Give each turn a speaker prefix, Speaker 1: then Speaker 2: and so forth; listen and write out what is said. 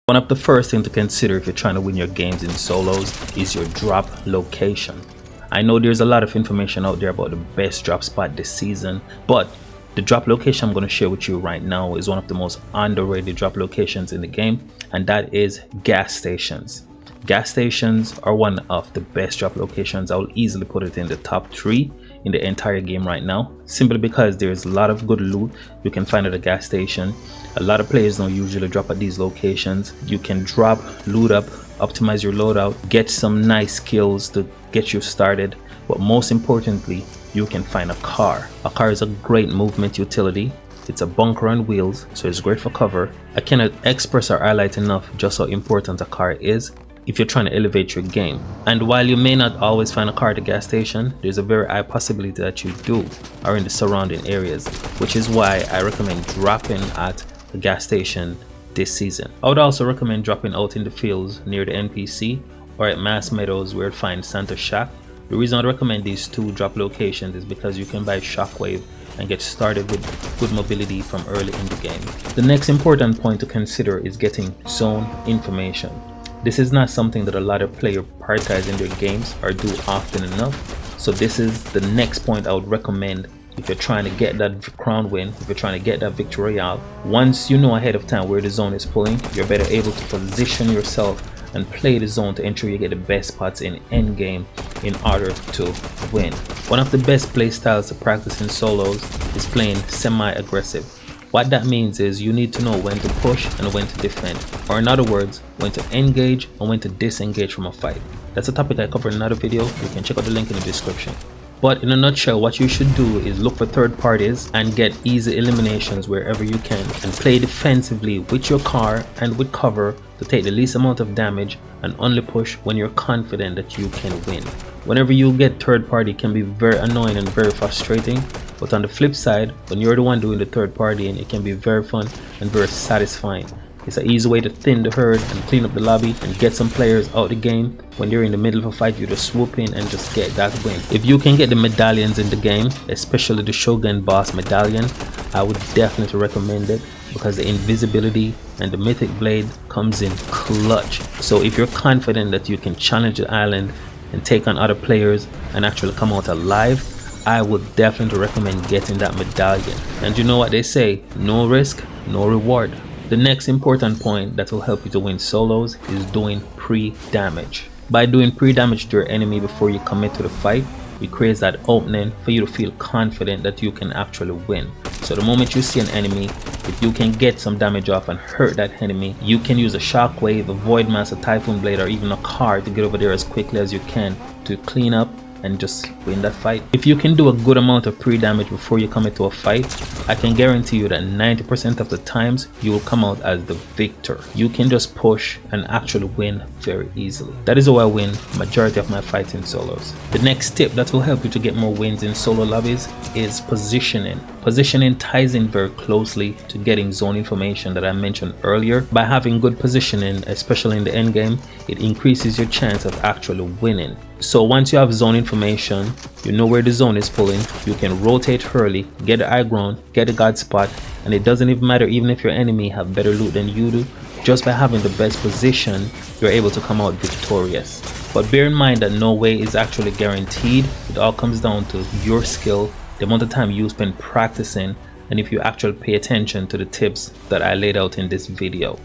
Speaker 1: One of the first things to consider if you're trying to win your games in solos is your drop location. I know there's a lot of information out there about the best drop spot this season, but the drop location I'm going to share with you right now is one of the most underrated drop locations in the game, and that is gas stations. Gas stations are one of the best drop locations. I will easily put it in the top 3 in the entire game right now, simply because there's a lot of good loot you can find at a gas station. A lot of players don't usually drop at these locations. You can drop, loot up, optimize your loadout, get some nice kills to get you started, but most importantly, you can find a car. A car is a great movement utility. It's a bunker on wheels, so it's great for cover. I cannot express or highlight enough just how important a car is if you're trying to elevate your game. And while you may not always find a car at a gas station, there's a very high possibility that you do, or in the surrounding areas, which is why I recommend dropping at a gas station this season. I would also recommend dropping out in the fields near the NPC or at Mass Meadows where you'd find Santa Shack. The reason I'd recommend these 2 drop locations is because you can buy Shockwave and get started with good mobility from early in the game. The next important point to consider is getting zone information. This is not something that a lot of players prioritize in their games or do often enough, so this is the next point I would recommend if you're trying to get that crown win, if you're trying to get that victory royale. Once you know ahead of time where the zone is pulling, you're better able to position yourself and play the zone to ensure you get the best spots in end game in order to win. One of the best play styles to practice in solos is playing semi-aggressive. What that means is you need to know when to push and when to defend, or in other words, when to engage and when to disengage from a fight. That's a topic I covered in another video. You can check out the link in the description. But in a nutshell, what you should do is look for third parties and get easy eliminations wherever you can, and play defensively with your car and with cover to take the least amount of damage, and only push when you're confident that you can win. Whenever you get third party, it can be very annoying and very frustrating, but on the flip side, when you're the one doing the third party, and it can be very fun and very satisfying. It's an easy way to thin the herd and clean up the lobby and get some players out the game. When you're in the middle of a fight, you just swoop in and just get that win. If you can get the medallions in the game, especially the Shogun Boss medallion, I would definitely recommend it, because the invisibility and the mythic blade comes in clutch. So if you're confident that you can challenge the island and take on other players and actually come out alive, I would definitely recommend getting that medallion. And you know what they say, no risk, no reward. The next important point that will help you to win solos is doing pre-damage. By doing pre-damage to your enemy before you commit to the fight, it creates that opening for you to feel confident that you can actually win. So the moment you see an enemy, if you can get some damage off and hurt that enemy, you can use a shockwave, a void mass, a typhoon blade, or even a car to get over there as quickly as you can to clean up and just win that fight. If you can do a good amount of pre-damage before you commit to a fight, I can guarantee you that 90% of the times you will come out as the victor. You can just push and actually win very easily. That is how I win majority of my fights in solos. The next tip that will help you to get more wins in solo lobbies is positioning. Positioning ties in very closely to getting zone information that I mentioned earlier. By having good positioning, especially in the end game, it increases your chance of actually winning. So once you have zone information, you know where the zone is pulling, you can rotate early, get the high ground, get the god spot, and it doesn't even matter even if your enemy have better loot than you do. Just by having the best position, you're able to come out victorious. But bear in mind that no way is actually guaranteed. It all comes down to your skill, the amount of time you spend practicing, and if you actually pay attention to the tips that I laid out in this video.